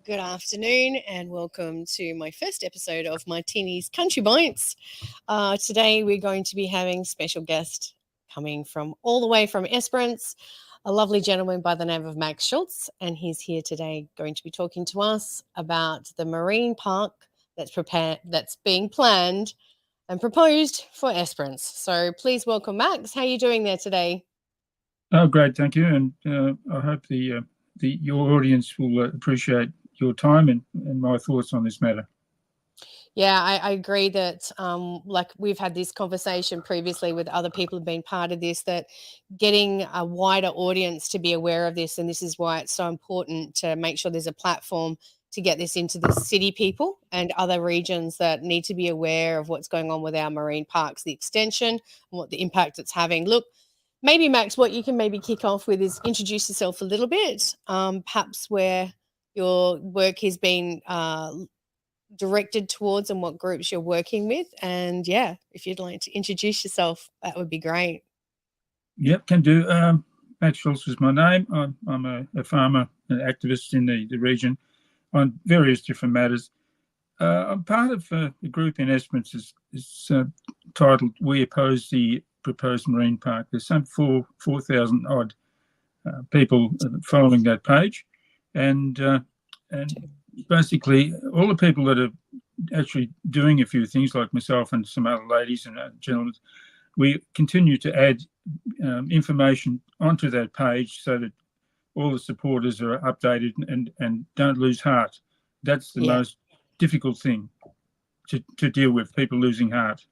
Good afternoon and welcome to my first episode of Martini's Country Bites. Today we're going to be having special guest coming from all the way from Esperance, a lovely gentleman by the name of Max Schultz, and he's here today going to be talking to us about the marine park that's being planned and proposed for Esperance. So please welcome Max. How are you doing there today? Oh, great, thank you, and I hope the your audience will appreciate your time and my thoughts on this matter. Yeah, I agree that, like we've had this conversation previously with other people who've been part of this, that getting a wider audience to be aware of this, and this is why it's so important to make sure there's a platform to get this into the city people and other regions that need to be aware of what's going on with our marine parks, the extension, and what the impact it's having. Look, maybe Max, what you can maybe kick off with is introduce yourself a little bit, perhaps where your work has been directed towards and what groups you're working with. And yeah, if you'd like to introduce yourself, that would be great. Yep, can do. Matt Schultz is my name. I'm a farmer, an activist in the region on various different matters. I'm part of a group in Esperance is titled "We Oppose the Proposed Marine Park." There's some 4,000 odd people following that page, and basically all the people that are actually doing a few things, like myself and some other ladies and gentlemen, we continue to add information onto that page so that all the supporters are updated and don't lose heart. That's the Yeah. most difficult thing to deal with, people losing heart.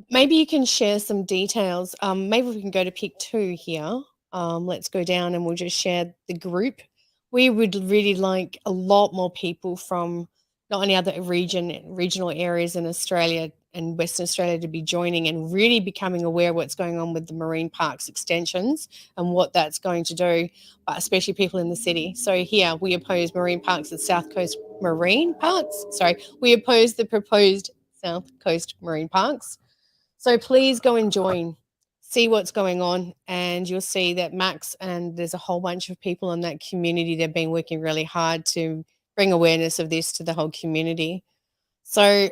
Maybe you can share some details. Maybe we can go to pick two here. Let's go down and we'll just share the group. We would really like a lot more people from not only other regional areas in Australia and Western Australia to be joining and really becoming aware of what's going on with the marine parks extensions and what that's going to do, but especially people in the city. So here we oppose marine parks at South Coast Marine Parks. Sorry, we oppose the proposed South Coast Marine Parks. So please go and join, see what's going on, and you'll see that Max and there's a whole bunch of people in that community that have been working really hard to bring awareness of this to the whole community. So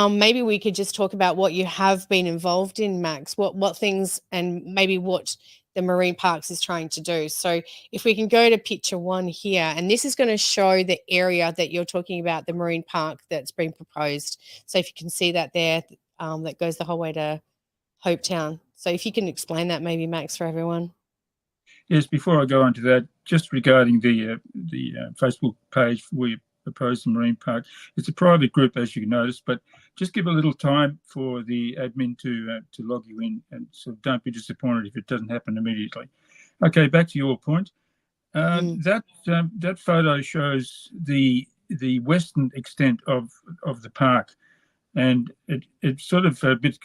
maybe we could just talk about what you have been involved in, Max, what things and maybe what the marine parks is trying to do. So if we can go to picture one here, and this is going to show the area that you're talking about, the marine park that's been proposed. So if you can see that there, that goes the whole way to Hopetown. So if you can explain that maybe, Max, for everyone. Yes, before I go on to that, just regarding the Facebook page, we oppose the marine park. It's a private group, as you notice, but just give a little time for the admin to log you in, and so don't be disappointed if it doesn't happen immediately. Okay, back to your point. That photo shows the western extent of the park, and it's sort of a bit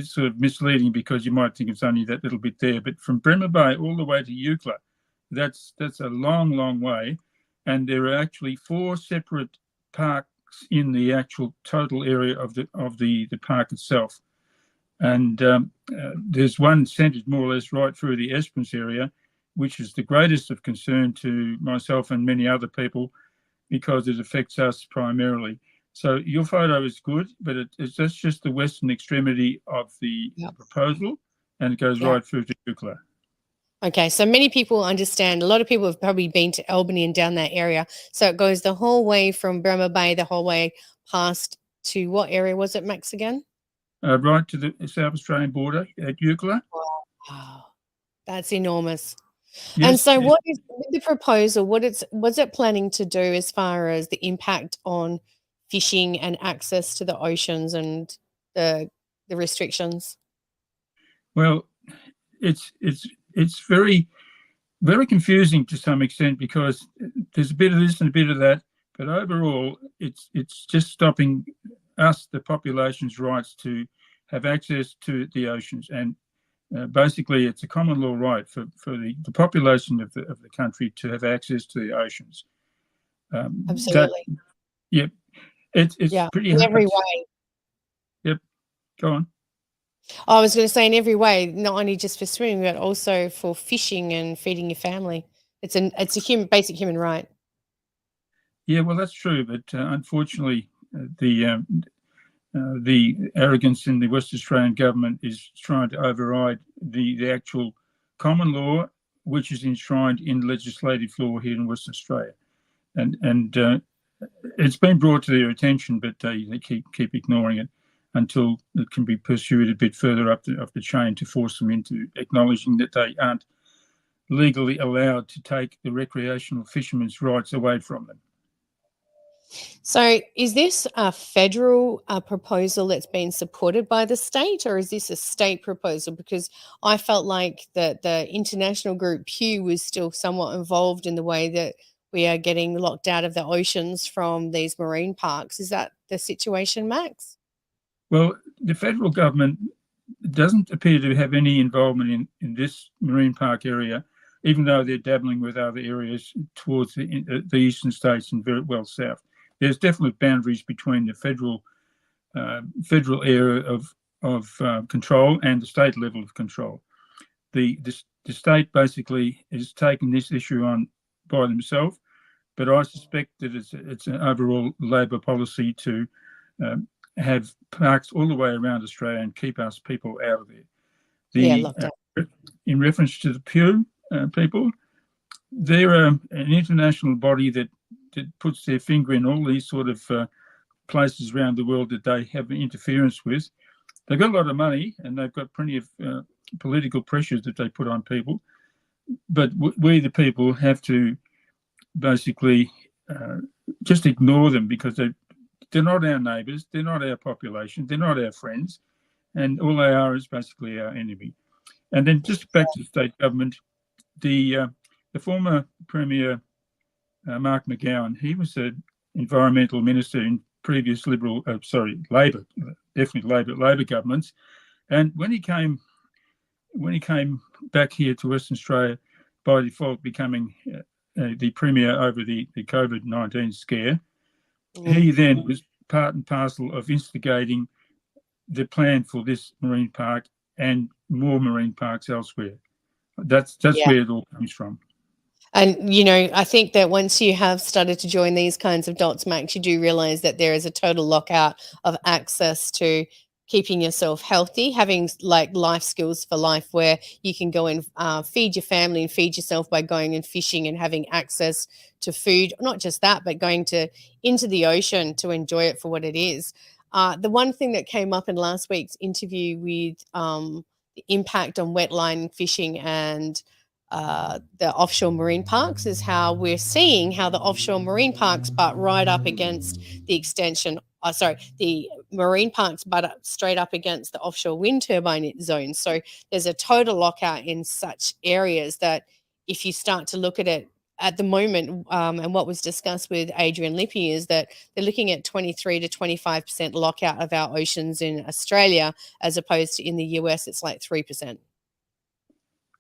sort of misleading because you might think it's only that little bit there, but from Bremer Bay all the way to Eucla, that's a long way, and there are actually four separate parks in the actual total area of the park itself, and there's one centred more or less right through the Esperance area, which is the greatest of concern to myself and many other people because it affects us primarily. So your photo is good, but that's just the western extremity of the proposal, and it goes right through to Eucla. Okay, so many people understand. A lot of people have probably been to Albany and down that area. So it goes the whole way from Bremer Bay, the whole way past to what area was it, Max, again? Right to the South Australian border at Eucla. Wow, that's enormous. And Yes, so yes. what is the proposal? What's it planning to do as far as the impact on fishing and access to the oceans and the restrictions? Well, it's very confusing to some extent because there's a bit of this and a bit of that, but overall, it's just stopping us, the population's rights to have access to the oceans, and basically, it's a common law right for the population of the country to have access to the oceans. That Absolutely. Yep, it's Yeah, pretty in every hard. way. Yep, go on. I was going to say in every way, not only just for swimming, but also for fishing and feeding your family. It's a basic human right. Yeah, well, that's true, but unfortunately, the arrogance in the West Australian government is trying to override the actual common law, which is enshrined in legislative law here in Western Australia, and it's been brought to their attention, but they keep ignoring it until it can be pursued a bit further up the chain to force them into acknowledging that they aren't legally allowed to take the recreational fishermen's rights away from them. So, is this a federal proposal that's been supported by the state, or is this a state proposal? Because I felt like the international group Pew was still somewhat involved in the way that we are getting locked out of the oceans from these marine parks. Is that the situation, Max? Well, the federal government doesn't appear to have any involvement in this marine park area, even though they're dabbling with other areas towards the eastern states and very well south. There's definite boundaries between the federal area of control and the state level of control. The state basically has taken this issue on by themselves, but I suspect that it's an overall Labor policy to have parks all the way around Australia and keep us people out of there. Locked out. In reference to the Pew people, they're an international body that puts their finger in all these sort of places around the world that they have interference with. They've got a lot of money and they've got plenty of political pressures that they put on people. But we, the people, have to basically just ignore them because they're not our neighbours, they're not our population, they're not our friends, and all they are is basically our enemy. And then just back to the state government, the former Premier Mark McGowan, he was an environmental minister in previous Labor, definitely Labor governments, and when he came back here to Western Australia, by default becoming the Premier over the COVID-19 scare, he then was part and parcel of instigating the plan for this marine park and more marine parks elsewhere. That's where it all comes from. And, I think that once you have started to join these kinds of dots, Max, you do realize that there is a total lockout of access to keeping yourself healthy, having like life skills for life where you can go and feed your family and feed yourself by going and fishing and having access to food. Not just that, but going into the ocean to enjoy it for what it is. The one thing that came up in last week's interview with the impact on wetline fishing and the offshore marine parks is how we're seeing how the offshore marine parks butt right up against the extension. The marine parks butt up straight up against the offshore wind turbine zone. So there's a total lockout in such areas that if you start to look at it at the moment, and what was discussed with Adrian Lippy is that they're looking at 23 to 25% lockout of our oceans in Australia, as opposed to in the US, it's like 3%.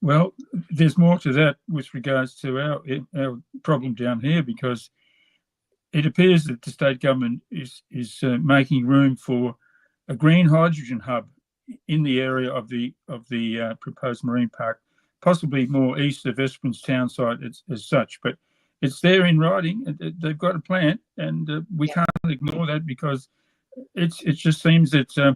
Well, there's more to that with regards to our problem down here, because it appears that the state government is making room for a green hydrogen hub in the area of the proposed marine park, possibly more east of Esperance town site as such. But it's there in writing. They've got a plan, and we can't ignore that because it just seems that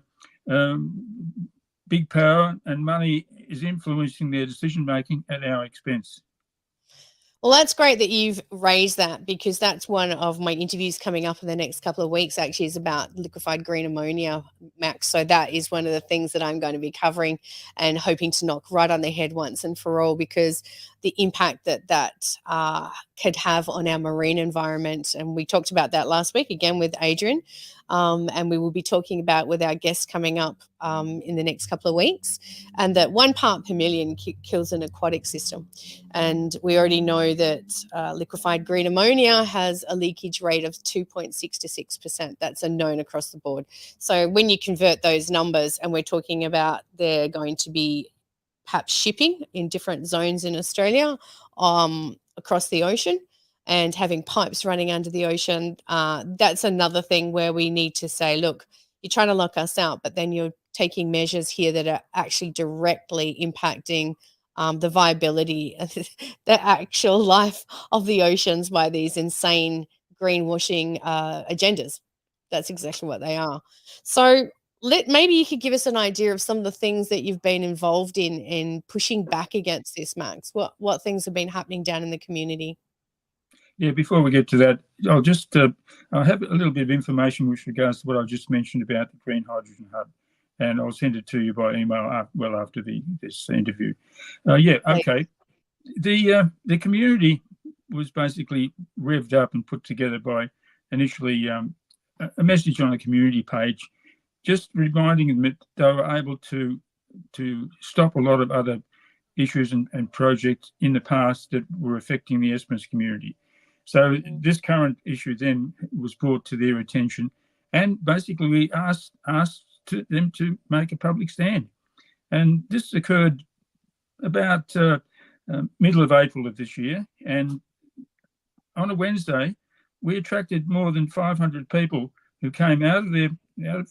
big power and money is influencing their decision making at our expense. Well, that's great that you've raised that, because that's one of my interviews coming up in the next couple of weeks, actually, is about liquefied green ammonia, Max. So that is one of the things that I'm going to be covering and hoping to knock right on the head once and for all, because the impact that could have on our marine environment. And we talked about that last week again with Adrian. And we will be talking about with our guests coming up in the next couple of weeks, and that 1 part per million kills an aquatic system. And we already know that liquefied green ammonia has a leakage rate of 2.6 to 6%. That's a known across the board. So when you convert those numbers, and we're talking about they're going to be perhaps shipping in different zones in Australia across the ocean, and having pipes running under the ocean, that's another thing where we need to say, look, you're trying to lock us out, but then you're taking measures here that are actually directly impacting the viability, the actual life of the oceans by these insane greenwashing agendas. That's exactly what they are. So maybe you could give us an idea of some of the things that you've been involved in pushing back against this, Max. What things have been happening down in the community? Yeah, before we get to that, I'll just I'll have a little bit of information with regards to what I just mentioned about the Green Hydrogen Hub, and I'll send it to you by email well after this interview. Yeah, okay. The community was basically revved up and put together by initially a message on a community page, just reminding them that they were able to stop a lot of other issues and projects in the past that were affecting the Esperance community. So this current issue then was brought to their attention, and basically we asked them to make a public stand. And this occurred about middle of April of this year, and on a Wednesday, we attracted more than 500 people who came out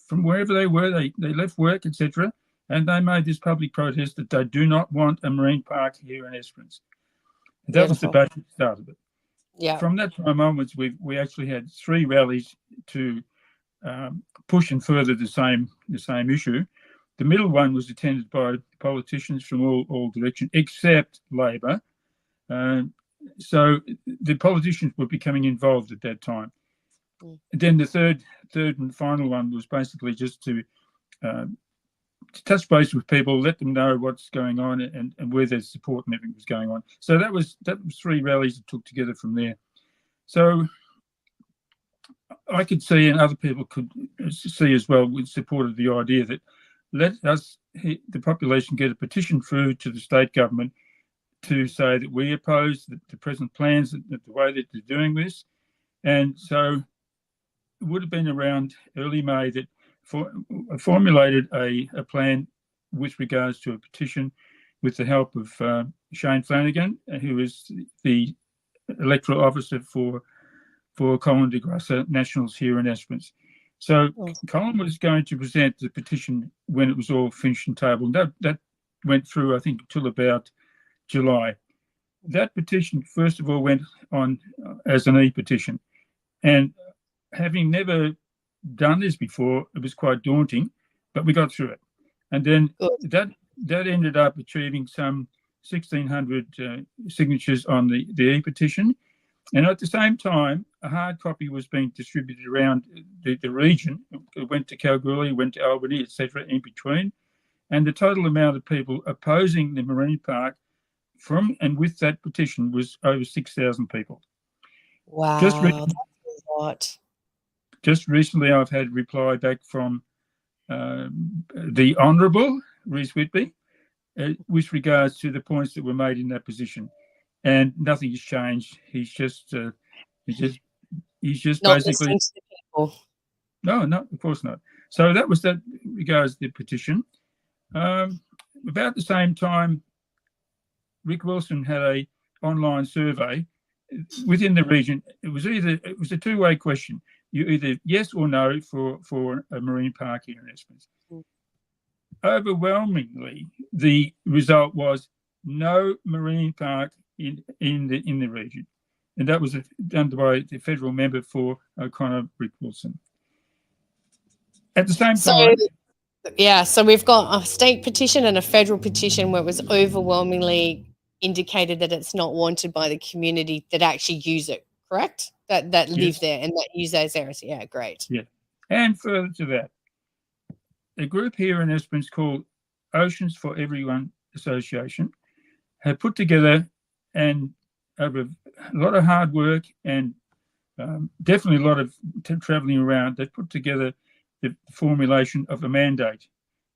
from wherever they were. They left work, etc., and they made this public protest that they do not want a marine park here in Esperance. That was the basic start of it. Yeah. From that time onwards, we actually had 3 rallies to push and further the same issue. The middle one was attended by politicians from all directions except Labor. So the politicians were becoming involved at that time. And then the third and final one was basically just to touch base with people, let them know what's going on and where there's support and everything was going on. So that was 3 rallies that took together from there. So I could see, and other people could see as well, with support of the idea that let us, the population, get a petition through to the state government to say that we oppose the present plans, the way that they're doing this. And so it would have been around early May that formulated a plan with regards to a petition with the help of Shane Flanagan, who is the electoral officer for Colin de Grassa Nationals here in Esperance. So Colin was going to present the petition when it was all finished and tabled. That went through, I think, till about July. That petition, first of all, went on as an e-petition. And having never done this before, it was quite daunting, but we got through it. And then that ended up achieving some 1,600 signatures on the e-petition. And at the same time, a hard copy was being distributed around the region. It went to Kalgoorlie, went to Albany, etc., in between. And the total amount of people opposing the marine park from and with that petition was over 6,000 people. Wow, that's a lot. Just recently, I've had a reply back from the Honourable Rhys Whitby with regards to the points that were made in that position, and nothing has changed. He's just not basically to the people. No, of course not. So that was that regards to the petition. About the same time, Rick Wilson had a online survey within the region. It was a two-way question. You either yes or no for a marine park here in Esperance. Overwhelmingly, the result was no marine park in the region, and that was done by the federal member for O'Connor, Rick Wilson. At the same time, so we've got a state petition and a federal petition where it was overwhelmingly indicated that it's not wanted by the community that actually use it, correct? That live there and that use those areas. Yeah, great. Yeah. And further to that, a group here in Esperance called Oceans for Everyone Association have put together, and over a lot of hard work and definitely a lot of travelling around, they've put together the formulation of a mandate.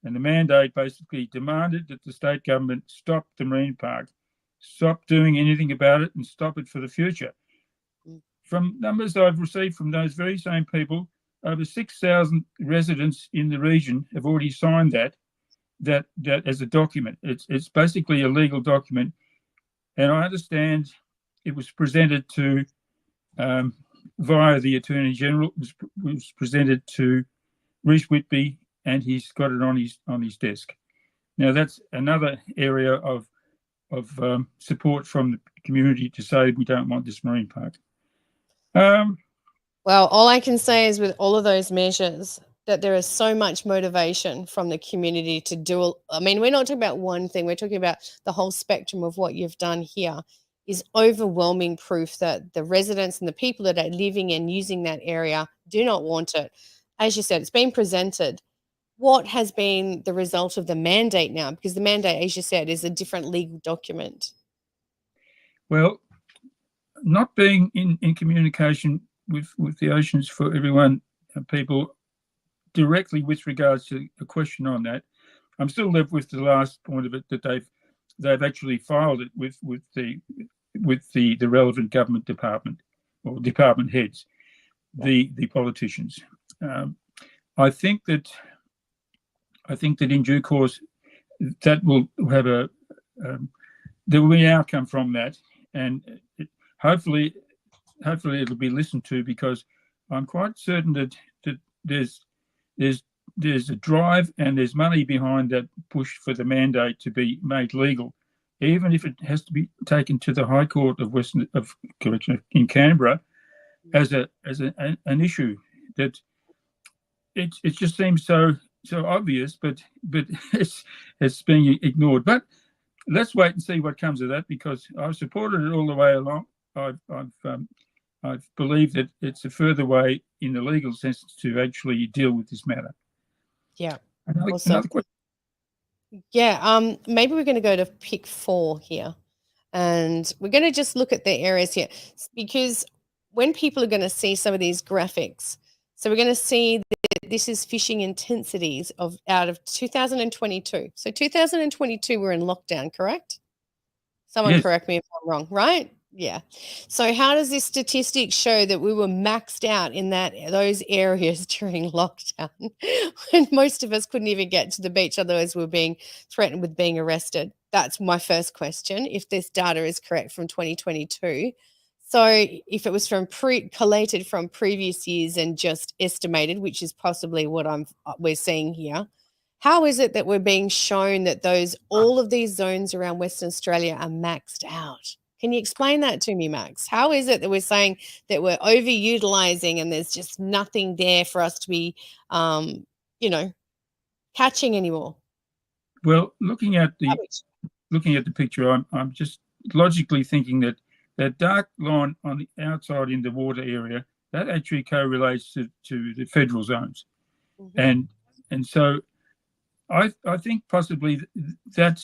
And the mandate basically demanded that the state government stop the marine park, stop doing anything about it, and stop it for the future. From numbers I've received from those very same people, over 6,000 residents in the region have already signed that as a document. It's basically a legal document, and I understand it was presented to via the Attorney General. It was presented to Rhys Whitby, and he's got it on his desk. Now that's another area of support from the community to say we don't want this marine park. Well, all I can say is with all of those measures that there is so much motivation from the community to do. I mean, we're not talking about one thing, we're talking about the whole spectrum of what you've done here is overwhelming proof that the residents and the people that are living and using that area do not want it. As you said, it's been presented. What has been the result of the mandate now? Because the mandate, as you said, is a different legal document. Well, not being in communication with the oceans for everyone, people directly with regards to the question on that, I'm still left with the last point of it, that they've actually filed it with the relevant government department or department heads, the politicians. I think that in due course that will have there will be an outcome from that, and hopefully it'll be listened to, because I'm quite certain that there's a drive and there's money behind that push for the mandate to be made legal, even if it has to be taken to the High Court of Correction in Canberra as an issue that it just seems so obvious, but it's being ignored. But let's wait and see what comes of that, because I've supported it all the way along. I've believed that it's a further way in the legal sense to actually deal with this matter. Yeah. Another question. Yeah, maybe we're going to go to pick 4 here, and we're going to just look at the areas here, because when people are going to see some of these graphics, so we're going to see that this is fishing intensities out of 2022. So 2022 we're in lockdown, correct? Someone Yes. correct me if I'm wrong, right? Yeah. So how does this statistic show that we were maxed out in those areas during lockdown when most of us couldn't even get to the beach, otherwise we were being threatened with being arrested? That's my first question, if this data is correct from 2022. So if it was from collated from previous years and just estimated, which is possibly what we're seeing here, how is it that we're being shown that all of these zones around Western Australia are maxed out? Can you explain that to me, Max? How is it that we're saying that we're overutilizing and there's just nothing there for us to be, catching anymore? Well, looking at the picture, I'm just logically thinking that dark line on the outside in the water area, that actually correlates to the federal zones, and so I think possibly that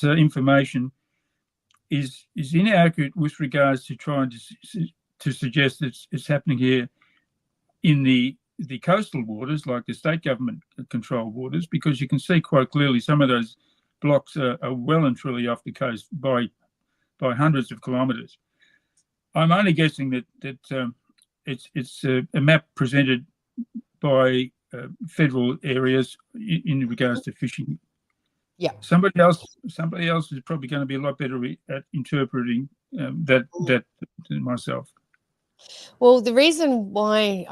information is inaccurate with regards to trying to suggest that it's happening here in the coastal waters, like the state government controlled waters, because you can see quite clearly some of those blocks are well and truly off the coast by hundreds of kilometres. I'm only guessing that it's a map presented by federal areas in regards to fishing. Yeah. Somebody else is probably going to be a lot better at interpreting that than myself. Well, the reason why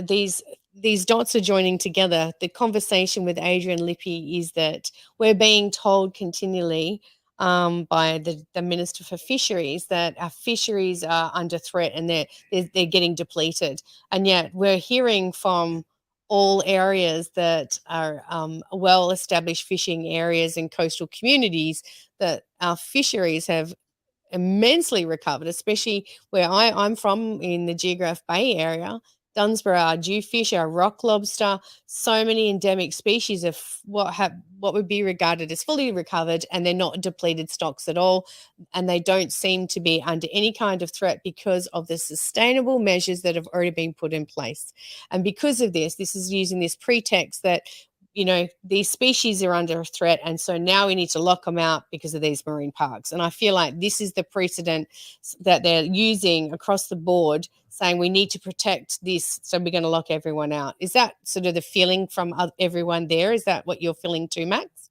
these dots are joining together, the conversation with Adrian Lippy, is that we're being told continually by the Minister for Fisheries that our fisheries are under threat and they're getting depleted, and yet we're hearing from all areas that are well-established fishing areas and coastal communities that our fisheries have immensely recovered, especially where I'm from in the Geograph Bay area. Dunsborough, our jewfish, our rock lobster, so many endemic species of what would be regarded as fully recovered, and they're not depleted stocks at all, and they don't seem to be under any kind of threat because of the sustainable measures that have already been put in place. And because of this is using this pretext that these species are under threat, and so now we need to lock them out because of these marine parks. And I feel like this is the precedent that they're using across the board, saying we need to protect this, so we're going to lock everyone out. Is that sort of the feeling from everyone there? Is that what you're feeling too, Max?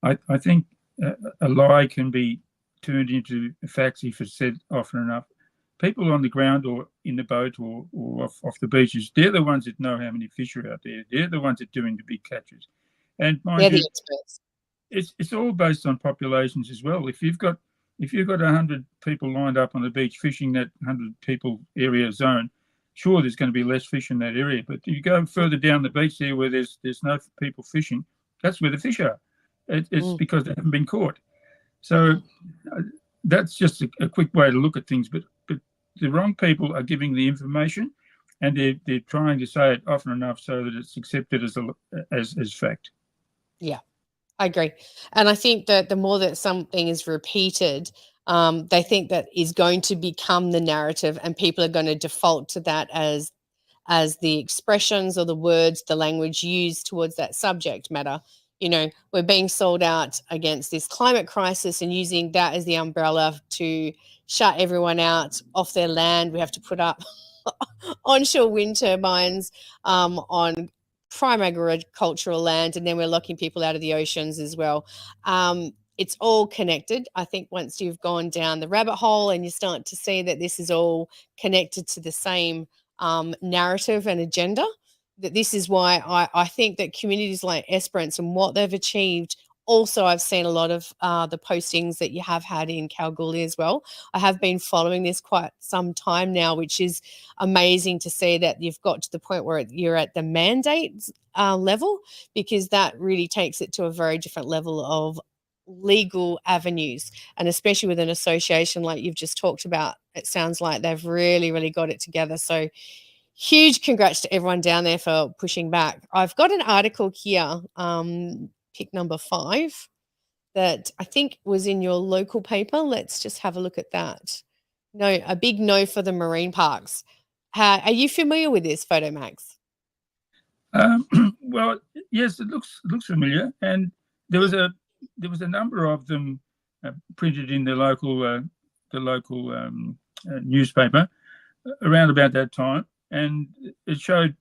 I think a lie can be turned into facts if it's said often enough. People on the ground or in the boat or off the beaches, they're the ones that know how many fish are out there. They're the ones that are doing the big catches. And mind you, it's all based on populations as well. If you've got 100 people lined up on the beach fishing that 100 people area zone, sure, there's going to be less fish in that area, but you go further down the beach there where there's no people fishing, that's where the fish are. It's because they haven't been caught. So that's just a quick way to look at things. But the wrong people are giving the information, and they're trying to say it often enough so that it's accepted as fact. Yeah, I agree. And I think that the more that something is repeated, they think that is going to become the narrative, and people are going to default to that as the expressions or the words, the language used towards that subject matter. You know, we're being sold out against this climate crisis and using that as the umbrella to shut everyone out off their land. We have to put up onshore wind turbines on prime agricultural land, and then we're locking people out of the oceans as well. It's all connected. I think once you've gone down the rabbit hole and you start to see that this is all connected to the same narrative and agenda, that this is why I think that communities like Esperance and what they've achieved. Also, I've seen a lot of the postings that you have had in Kalgoorlie as well. I have been following this quite some time now, which is amazing to see that you've got to the point where you're at the mandate level, because that really takes it to a very different level of legal avenues. And especially with an association like you've just talked about, it sounds like they've really, really got it together. So huge congrats to everyone down there for pushing back. I've got an article here, pick number 5, that I think was in your local paper. Let's just have a look at that. No, a big no for the marine parks. Are you familiar with this, Photo Max? Well, yes, it looks familiar, and there was a number of them printed in the local newspaper around about that time, and it showed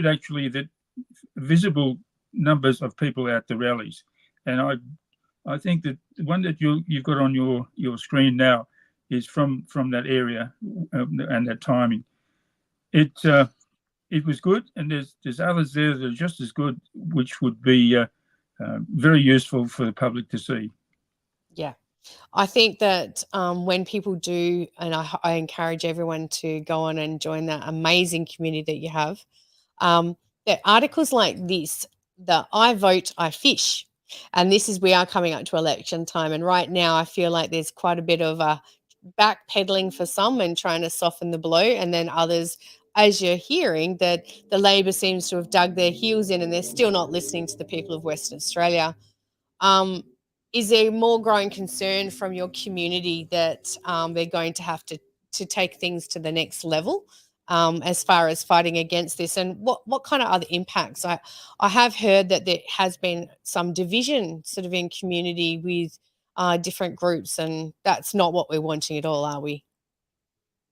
actually that visible numbers of people at the rallies, and I think that the one that you've got on your screen now is from that area and that timing. It was good, and there's others there that are just as good, which would be very useful for the public to see. Yeah. I think that when people do, and I encourage everyone to go on and join that amazing community that you have, that articles like this, the I vote, I fish, and this is, we are coming up to election time, and right now I feel like there's quite a bit of a backpedaling for some and trying to soften the blow, and then others, as you're hearing, that the Labor seems to have dug their heels in and they're still not listening to the people of Western Australia. Is there more growing concern from your community that they're going to have to take things to the next level as far as fighting against this? And what kind of other impacts? I have heard that there has been some division sort of in community with different groups, and that's not what we're wanting at all, are we?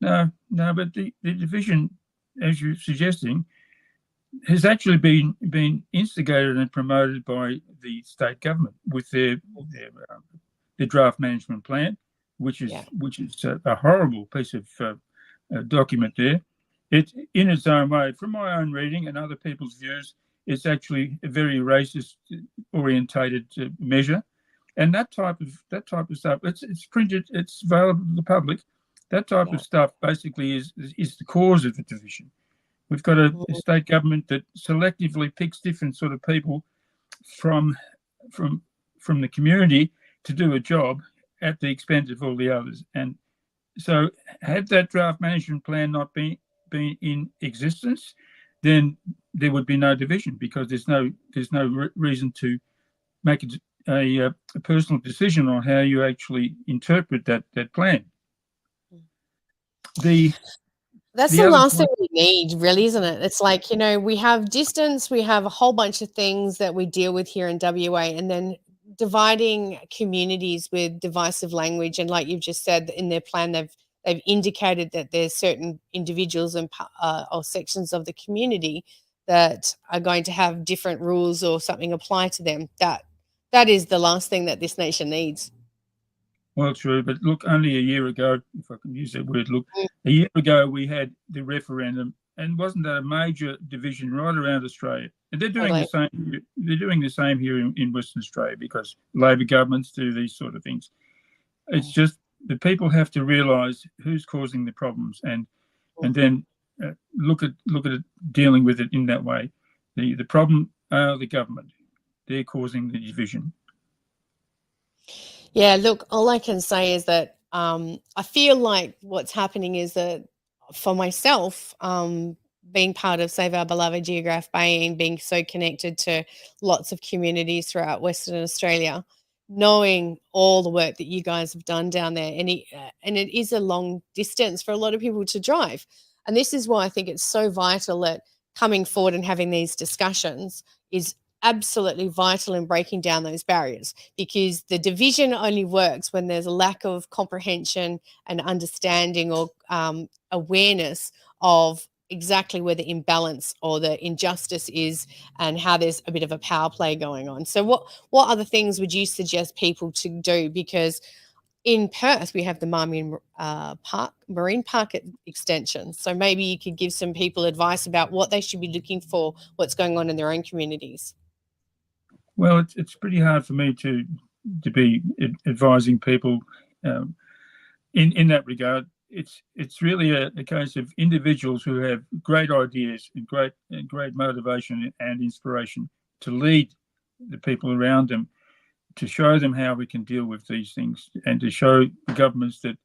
No, but the division, as you're suggesting, has actually been instigated and promoted by the state government with their draft management plan, which is a horrible piece of document there. It, in its own way, from my own reading and other people's views, it's actually a very racist orientated measure, and that type of stuff. It's printed. It's available to the public. That type of stuff basically is the cause of the division. We've got a state government that selectively picks different sort of people from the community to do a job at the expense of all the others. And so, had that draft management plan not been in existence, then there would be no division, because there's no reason to make a personal decision on how you actually interpret that plan. That's the last thing we need, really, isn't it? It's like, we have distance, we have a whole bunch of things that we deal with here in WA, and then dividing communities with divisive language. And like you've just said, in their plan, they've indicated that there's certain individuals and or sections of the community that are going to have different rules or something apply to them. That is the last thing that this nation needs. Well, true, but look, only a year ago, if I can use that word, a year ago we had the referendum, and wasn't that a major division right around Australia? And they're doing the same. They're doing the same here in Western Australia, because Labor governments do these sort of things. It's just the people have to realise who's causing the problems, and then look at it, dealing with it in that way. The problem are the government. They're causing the division. Yeah, look, all I can say is that I feel like what's happening is that for myself, being part of Save Our Beloved Geograph Bay and being so connected to lots of communities throughout Western Australia, knowing all the work that you guys have done down there, and it is a long distance for a lot of people to drive. And this is why I think it's so vital that coming forward and having these discussions is absolutely vital in breaking down those barriers, because the division only works when there's a lack of comprehension and understanding or awareness of exactly where the imbalance or the injustice is and how there's a bit of a power play going on. So what other things would you suggest people to do? Because in Perth, we have the Marine Park extension. So maybe you could give some people advice about what they should be looking for, what's going on in their own communities. Well, it's pretty hard for me to be advising people in that regard. It's really a case of individuals who have great ideas and great motivation and inspiration to lead the people around them, to show them how we can deal with these things, and to show the governments that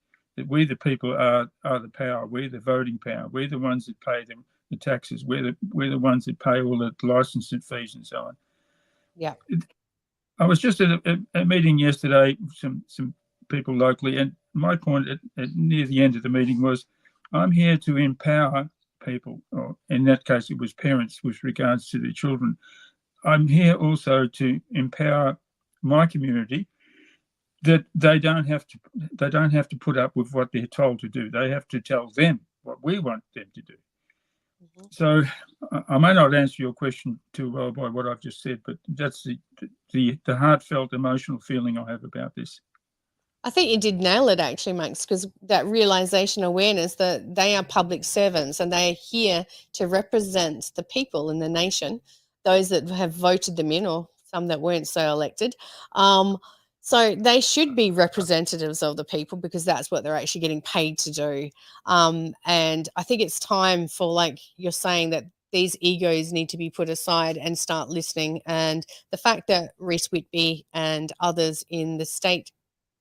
we, the people, are the power. We're the voting power. We're the ones that pay them the taxes. We're the ones that pay all the licensing fees and so on. Yeah. I was just at a meeting yesterday with some people locally, and my point near the end of the meeting was, I'm here to empower people, or in that case it was parents with regards to their children. I'm here also to empower my community, that they don't have to put up with what they're told to do. They have to tell them what we want them to do. Mm-hmm. So I may not answer your question too well by what I've just said, but that's the heartfelt, emotional feeling I have about this. I think you did nail it, actually, Max, because that realization, awareness that they are public servants and they are here to represent the people in the nation, those that have voted them in or some that weren't so elected. So they should be representatives of the people, because that's what they're actually getting paid to do. And I think it's time for, like you're saying, that these egos need to be put aside and start listening. And the fact that Reece Whitby and others in the state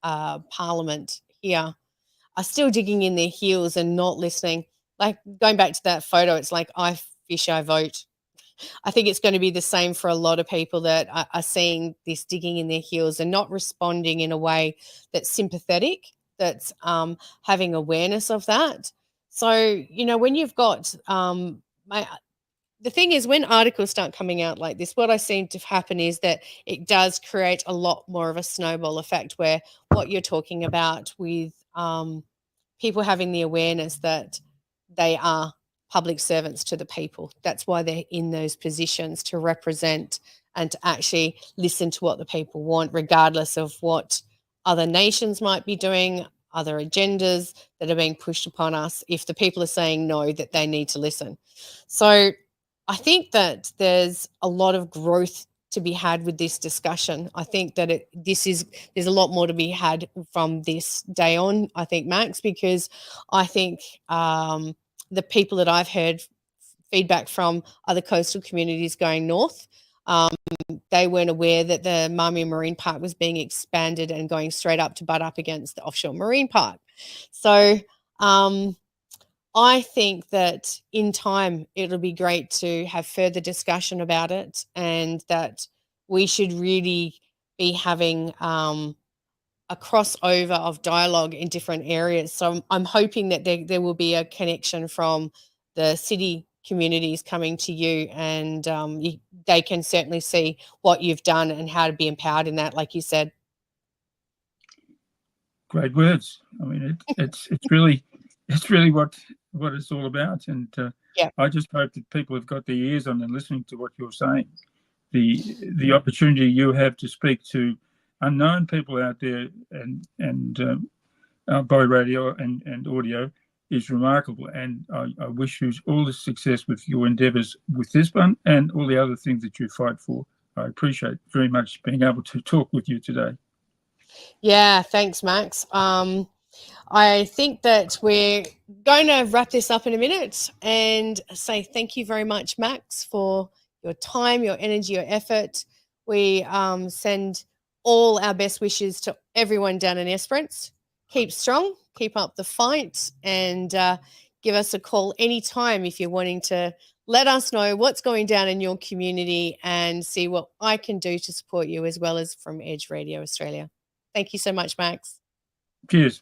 Parliament here are still digging in their heels and not listening. Like, going back to that photo, it's like, I fish, I vote. I think it's going to be the same for a lot of people that are seeing this digging in their heels and not responding in a way that's sympathetic, that's having awareness of that. So, when you've got the thing is, when articles start coming out like this, what I seem to happen is that it does create a lot more of a snowball effect, where what you're talking about with people having the awareness that they are public servants to the people. That's why they're in those positions, to represent and to actually listen to what the people want, regardless of what other nations might be doing, other agendas that are being pushed upon us. If the people are saying no, that they need to listen. So I think that there's a lot of growth to be had with this discussion. I think that there's a lot more to be had from this day on, I think, Max, because I think the people that I've heard feedback from other coastal communities going north, they weren't aware that the Marmia Marine Park was being expanded and going straight up to butt up against the offshore marine park. So I think that in time it'll be great to have further discussion about it, and that we should really be having a crossover of dialogue in different areas. So I'm hoping that there will be a connection from the city communities coming to you, and they can certainly see what you've done and how to be empowered in that, like you said. Great words. I mean, it's really what it's all about. And Yeah. I just hope that people have got their ears on and listening to what you're saying. The opportunity you have to speak to unknown people out there and by radio and audio is remarkable. And I wish you all the success with your endeavours with this one and all the other things that you fight for. I appreciate very much being able to talk with you today. Yeah, thanks, Max. I think that we're going to wrap this up in a minute and say thank you very much, Max, for your time, your energy, your effort. We send all our best wishes to everyone down in Esperance. Keep strong, keep up the fight, and give us a call anytime if you're wanting to let us know what's going down in your community and see what I can do to support you, as well as from Edge Radio Australia. Thank you so much, Max. Cheers.